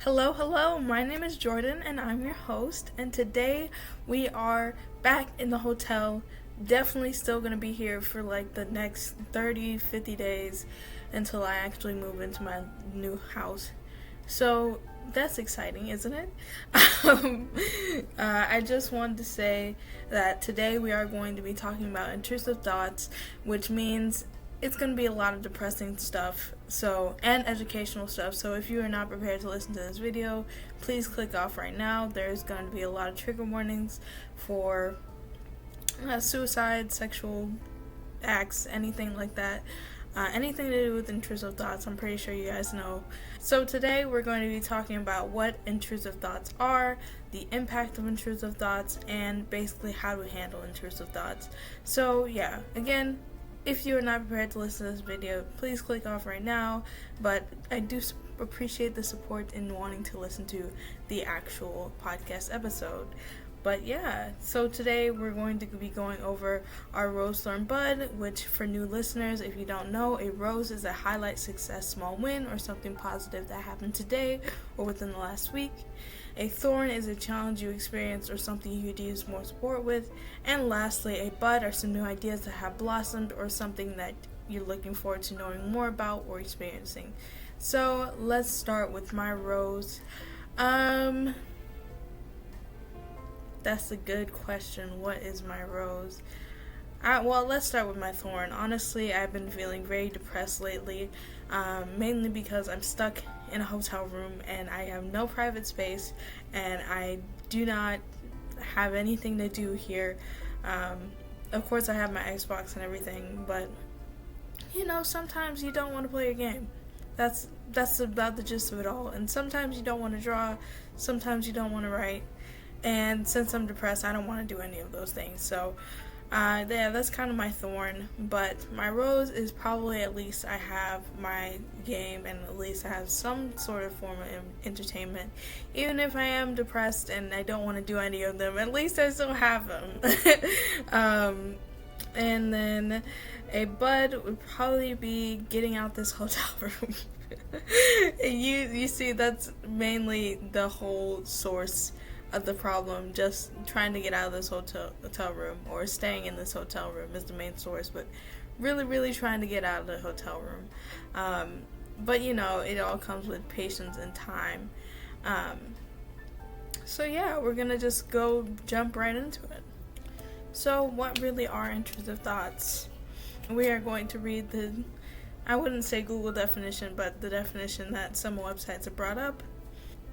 Hello, my name is Jordyn and I'm your host, and today we are back in the hotel. Definitely still going to be here for like the next 30-50 days until I actually move into my new house. So that's exciting, isn't it? I just wanted to say that today we are going to be talking about intrusive thoughts, which means it's going to be a lot of depressing stuff and educational stuff. So if you are not prepared to listen to this video, please click off right now. There's going to be a lot of trigger warnings for suicide, sexual acts, anything like that. Anything to do with intrusive thoughts, I'm pretty sure you guys know. So today we're going to be talking about what intrusive thoughts are, the impact of intrusive thoughts, and basically how to handle intrusive thoughts. So yeah, again, if you are not prepared to listen to this video, please click off right now, but I do appreciate the support in wanting to listen to the actual podcast episode. But yeah, so today we're going to be going over our Rose Thorn Bud, which for new listeners, if you don't know, a rose is a highlight, success, small win, or something positive that happened today or within the last week. A thorn is a challenge you experienced or something you could use more support with. And lastly, a bud are some new ideas that have blossomed or something that you're looking forward to knowing more about or experiencing. So let's start with my rose. That's a good question. What is my rose? Well, let's start with my thorn. Honestly, I've been feeling very depressed lately, mainly because I'm stuck in a hotel room and I have no private space and I do not have anything to do here. Of course, I have my Xbox and everything, but sometimes you don't want to play a game. That's about the gist of it all. And sometimes you don't want to draw, sometimes you don't want to write. And since I'm depressed, I don't want to do any of those things. So, that's kind of my thorn. But my rose is probably at least I have my game and at least I have some sort of form of entertainment. Even if I am depressed and I don't want to do any of them, at least I still have them. And then a bud would probably be getting out this hotel room. You see, that's mainly the whole source of the problem. Just trying to get out of this hotel room, or staying in this hotel room is the main source, but really trying to get out of the hotel room. But it all comes with patience and time. So yeah, we're gonna just jump right into it. So what really are intrusive thoughts? We are going to read I wouldn't say Google definition, but the definition that some websites have brought up.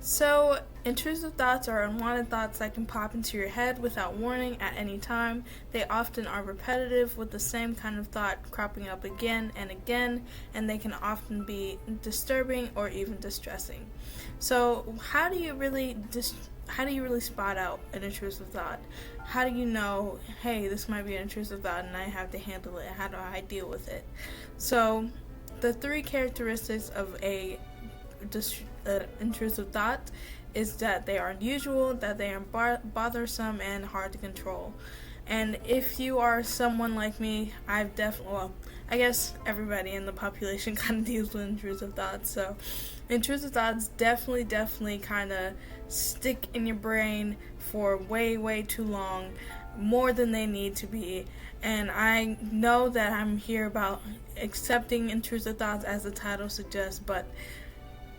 So, intrusive thoughts are unwanted thoughts that can pop into your head without warning at any time. They often are repetitive, with the same kind of thought cropping up again and again, and they can often be disturbing or even distressing. So, how do you really spot out an intrusive thought? How do you know, hey, this might be an intrusive thought and I have to handle it? How do I deal with it? So, the three characteristics of a intrusive thought is that they are unusual, that they are bothersome, and hard to control. And if you are someone like me, I guess everybody in the population kind of deals with intrusive thoughts. So intrusive thoughts definitely kind of stick in your brain for way too long, more than they need to be. And I know that I'm here about accepting intrusive thoughts, as the title suggests, but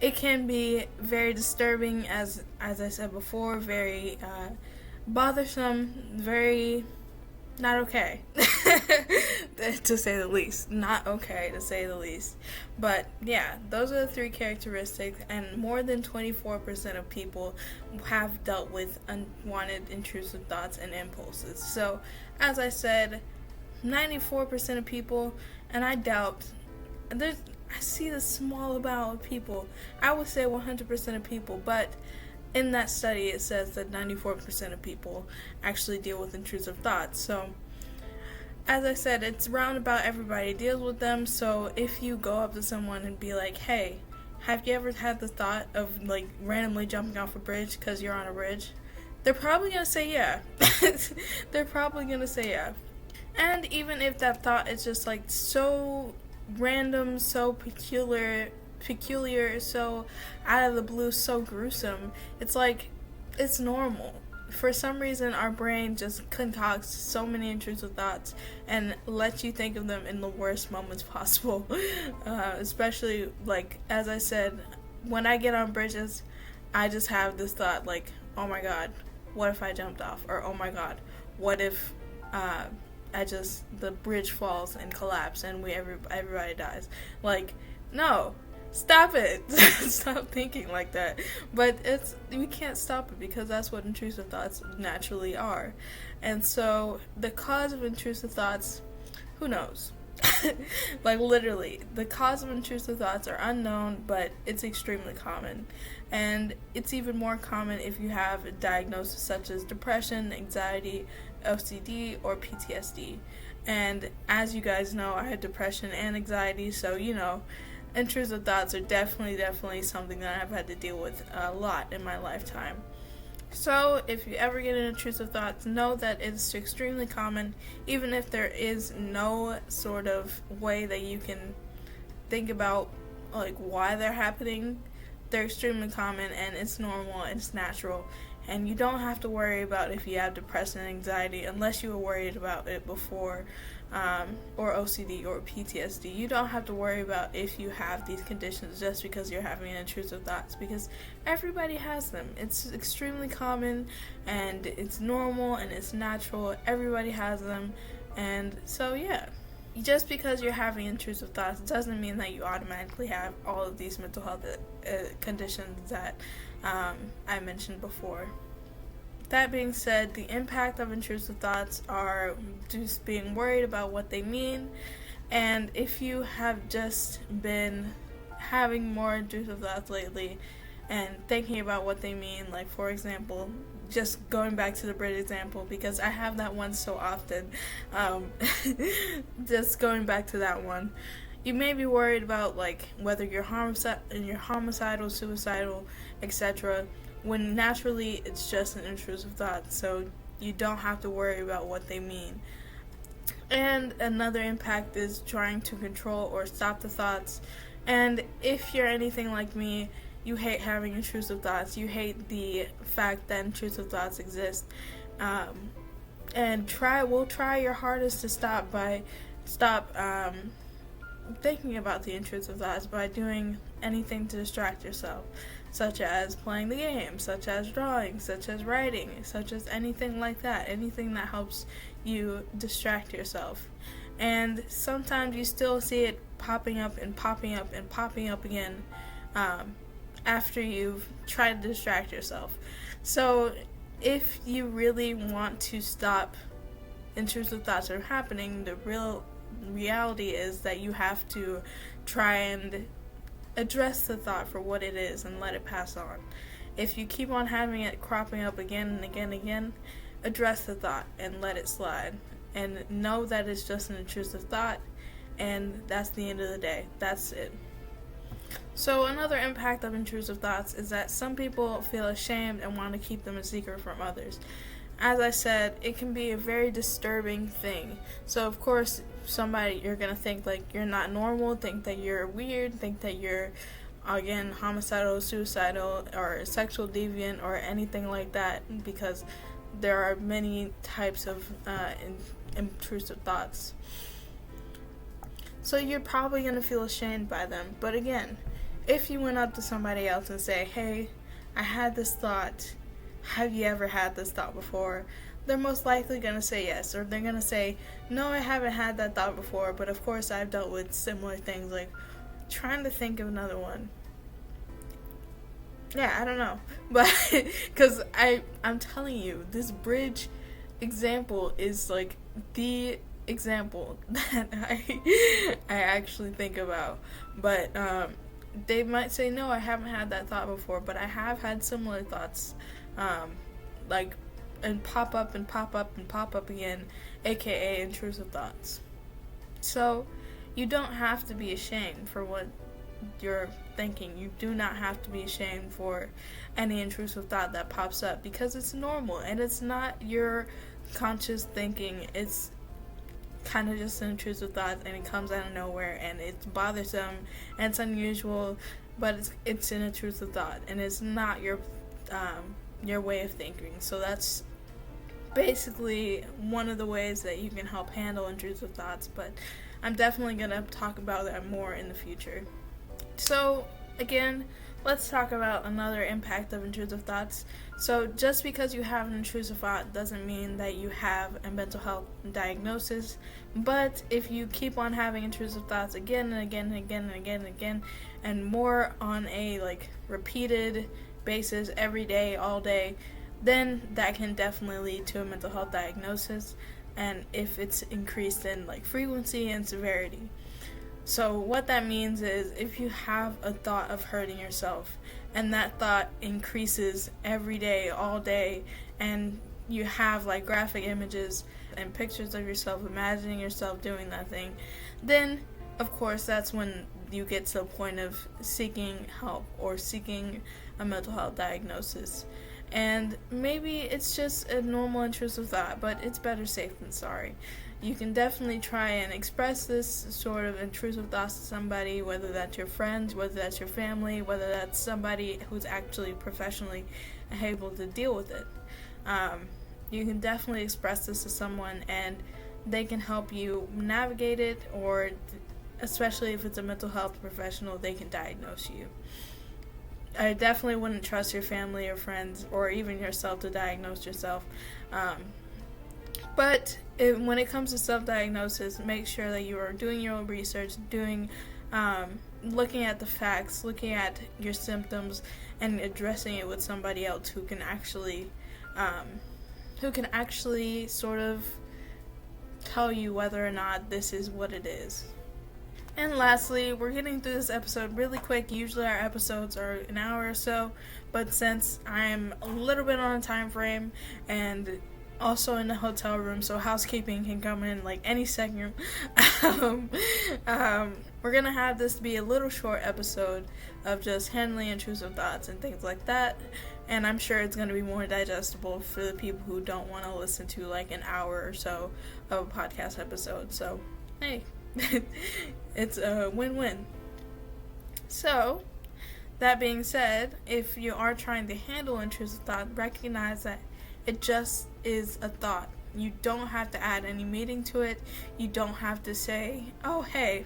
it can be very disturbing, as I said before, very bothersome, very not okay, to say the least. Not okay, to say the least. But yeah, those are the three characteristics, and more than 24% of people have dealt with unwanted intrusive thoughts and impulses. So, as I said, 94% of people, and I doubt, I see the small amount of people. I would say 100% of people, but in that study it says that 94% of people actually deal with intrusive thoughts. So, as I said, it's roundabout everybody deals with them. So if you go up to someone and be like, hey, have you ever had the thought of randomly jumping off a bridge because you're on a bridge? They're probably going to say yeah. They're probably going to say yeah. And even if that thought is just so random, so peculiar, peculiar, so out of the blue, so gruesome. It's like, it's normal. For some reason, our brain just concocts so many intrusive thoughts and lets you think of them in the worst moments possible. Especially, like, as I said, when I get on bridges, I just have this thought, like, oh my god, what if I jumped off? Or, oh my god, what if the bridge falls and collapses and everybody dies? Like, no, stop it. Stop thinking like that. But we can't stop it, because that's what intrusive thoughts naturally are. And so the cause of intrusive thoughts, who knows? Like, literally, the cause of intrusive thoughts are unknown, but it's extremely common. And it's even more common if you have a diagnosis such as depression, anxiety, OCD, or PTSD. And as you guys know, I had depression and anxiety, so, intrusive thoughts are definitely something that I've had to deal with a lot in my lifetime. So, if you ever get an intrusive thought, know that it's extremely common, even if there is no sort of way that you can think about, like, why they're happening. They're extremely common, and it's normal, and it's natural, and you don't have to worry about if you have depression and anxiety unless you were worried about it before, or OCD or PTSD. You don't have to worry about if you have these conditions just because you're having intrusive thoughts, because everybody has them. It's extremely common, and it's normal, and it's natural. Everybody has them, and so yeah. Just because you're having intrusive thoughts doesn't mean that you automatically have all of these mental health conditions that I mentioned before. That being said, the impact of intrusive thoughts are just being worried about what they mean, and if you have just been having more intrusive thoughts lately and thinking about what they mean, like, for example, just going back to the bridge example, because I have that one so often, just going back to that one, you may be worried about, like, whether you're homicidal, suicidal, etc., when naturally it's just an intrusive thought, so you don't have to worry about what they mean. And another impact is trying to control or stop the thoughts. And if you're anything like me, you hate having intrusive thoughts. You hate the fact that intrusive thoughts exist. And we'll try your hardest to stop thinking about the intrusive thoughts by doing anything to distract yourself, such as playing the game, such as drawing, such as writing, such as anything like that, anything that helps you distract yourself. And sometimes you still see it popping up and popping up and popping up again after you've tried to distract yourself. So if you really want to stop intrusive thoughts from happening, the real reality is that you have to try and address the thought for what it is and let it pass on. If you keep on having it cropping up again and again and again, address the thought and let it slide. And know that it's just an intrusive thought, and that's the end of the day. That's it. So another impact of intrusive thoughts is that some people feel ashamed and want to keep them a secret from others. As I said, it can be a very disturbing thing. So of course, you're going to think like you're not normal, think that you're weird, think that you're, again, homicidal, suicidal, or sexual deviant, or anything like that, because there are many types of intrusive thoughts. So you're probably going to feel ashamed by them. But again, if you went up to somebody else and say, hey, I had this thought, have you ever had this thought before? They're most likely going to say yes, or they're going to say, no, I haven't had that thought before, but of course I've dealt with similar things, like trying to think of another one. Yeah, I don't know, but because I'm telling you, this bridge example is like the example that I actually think about. But they might say, no, I haven't had that thought before, but I have had similar thoughts, and pop up and pop up and pop up again, aka intrusive thoughts. So you don't have to be ashamed for what you're thinking. You do not have to be ashamed for any intrusive thought that pops up, because it's normal and it's not your conscious thinking. It's kind of just an intrusive thought, and it comes out of nowhere, and it's bothersome, and it's unusual, but it's an intrusive thought, and it's not your way of thinking. So that's basically one of the ways that you can help handle intrusive thoughts, but I'm definitely going to talk about that more in the future. So again, let's talk about another impact of intrusive thoughts. So just because you have an intrusive thought doesn't mean that you have a mental health diagnosis, but if you keep on having intrusive thoughts again and again and again and again and again, and more on a repeated basis every day, all day, then that can definitely lead to a mental health diagnosis, and if it's increased in frequency and severity. So what that means is if you have a thought of hurting yourself, and that thought increases every day, all day, and you have graphic images and pictures of yourself imagining yourself doing that thing, then of course that's when you get to the point of seeking help or seeking a mental health diagnosis. And maybe it's just a normal intrusive thought, but it's better safe than sorry. You can definitely try and express this sort of intrusive thoughts to somebody, whether that's your friends, whether that's your family, whether that's somebody who's actually professionally able to deal with it. You can definitely express this to someone, and they can help you navigate it, or especially if it's a mental health professional, they can diagnose you. I definitely wouldn't trust your family or friends or even yourself to diagnose yourself. But when it comes to self-diagnosis, make sure that you are doing your own research, looking at the facts, looking at your symptoms, and addressing it with somebody else who can actually sort of tell you whether or not this is what it is. And lastly, we're getting through this episode really quick. Usually our episodes are an hour or so, but since I'm a little bit on a time frame and also in the hotel room, so housekeeping can come in any second, we're going to have this be a little short episode of just handling intrusive thoughts and things like that. And I'm sure it's going to be more digestible for the people who don't want to listen to an hour or so of a podcast episode. So, hey. It's a win-win. So, that being said, if you are trying to handle intrusive thought, recognize that it just is a thought. You don't have to add any meaning to it. You don't have to say, oh, hey,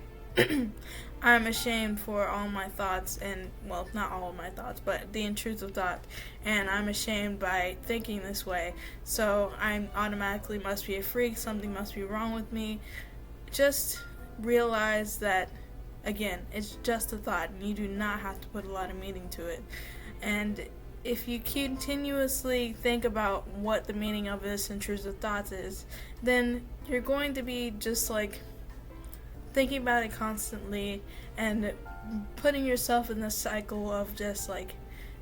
I'm ashamed for all my thoughts, and, well, not all of my thoughts, but the intrusive thought, and I'm ashamed by thinking this way, so I automatically must be a freak, something must be wrong with me. Just realize that, again, it's just a thought, and you do not have to put a lot of meaning to it. And if you continuously think about what the meaning of this intrusive thoughts is, then you're going to be just thinking about it constantly and putting yourself in this cycle of just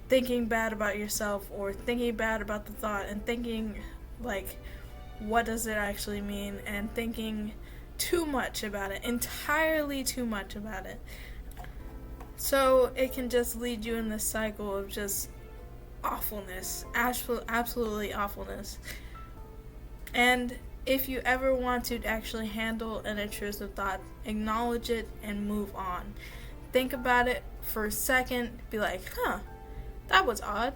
thinking bad about yourself or thinking bad about the thought and thinking what does it actually mean, and thinking too much about it, entirely too much about it. So it can just lead you in this cycle of just awfulness, absolutely awfulness. And if you ever want to actually handle an intrusive thought, acknowledge it and move on. Think about it for a second, be that was odd.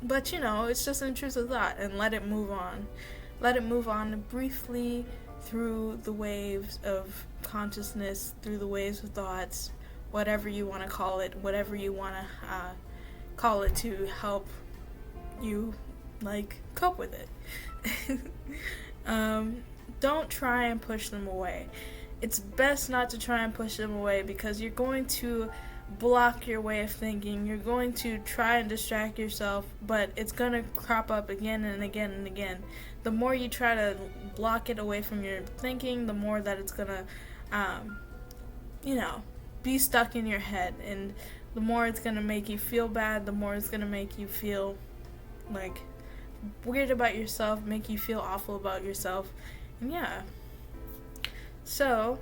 But it's just an intrusive thought, and let it move on. Let it move on briefly through the waves of consciousness, through the waves of thoughts, whatever you want to call it, whatever you want to call it to help you cope with it. Don't try and push them away. It's best not to try and push them away, because you're going to block your way of thinking. You're going to try and distract yourself, but it's going to crop up again and again and again. The more you try to block it away from your thinking, the more that it's going to, be stuck in your head. And the more it's going to make you feel bad, the more it's going to make you feel weird about yourself, make you feel awful about yourself. And yeah. So,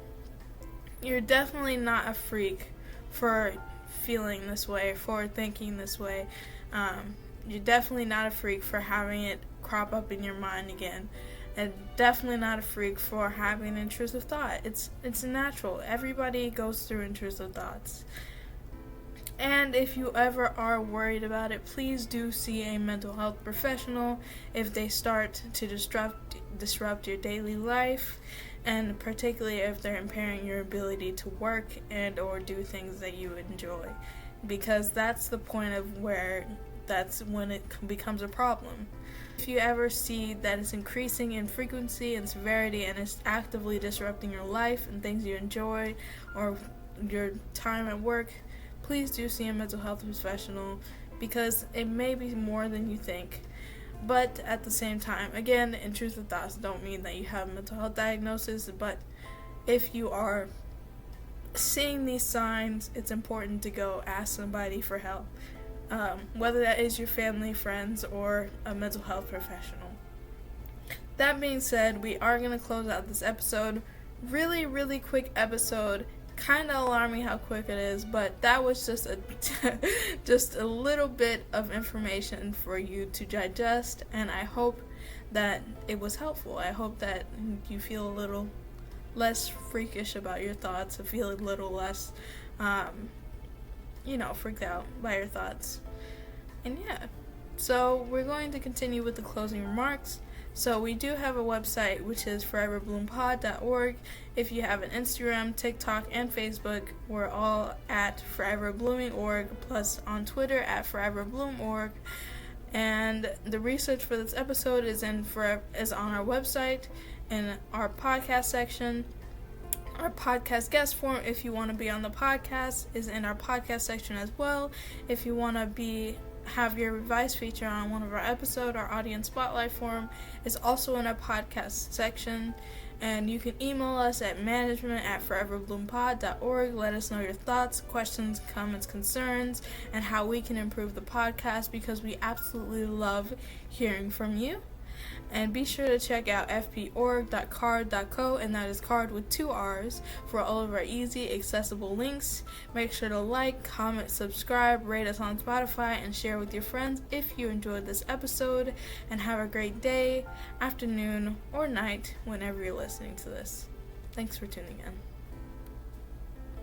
you're definitely not a freak for feeling this way, for thinking this way. You're definitely not a freak for having it crop up in your mind again. and definitely not a freak for having an intrusive thought. It's natural. Everybody goes through intrusive thoughts. And if you ever are worried about it, please do see a mental health professional if they start to disrupt your daily life, and particularly if they're impairing your ability to work and or do things that you enjoy, because that's the point of where that's when it becomes a problem. If you ever see that it's increasing in frequency and severity and it's actively disrupting your life and things you enjoy or your time at work, please do see a mental health professional, because it may be more than you think. But at the same time, again, intrusive thoughts don't mean that you have a mental health diagnosis, but if you are seeing these signs, it's important to go ask somebody for help, whether that is your family, friends, or a mental health professional. That being said, we are going to close out this episode. Really, really quick episode. Kind of alarming how quick it is, but that was just a little bit of information for you to digest, and I hope that it was helpful. I hope that you feel a little less freakish about your thoughts, and feel a little less, freaked out by your thoughts. And yeah, so we're going to continue with the closing remarks. So we do have a website, which is foreverbloomPod.org. If you have an Instagram, TikTok, and Facebook, we're all at foreverblooming.org, plus on Twitter at foreverbloom.org. And the research for this episode is on our website in our podcast section. Our podcast guest form, if you want to be on the podcast, is in our podcast section as well. If you want to have your advice feature on one of our episodes, our audience spotlight form is also in our podcast section. And you can email us at management@foreverbloompod.org. Let us know your thoughts, questions, comments, concerns, and how we can improve the podcast, because we absolutely love hearing from you. And be sure to check out fporg.card.co, and that is card with 2 R's, for all of our easy, accessible links. Make sure to like, comment, subscribe, rate us on Spotify, and share with your friends if you enjoyed this episode. And have a great day, afternoon, or night whenever you're listening to this. Thanks for tuning in.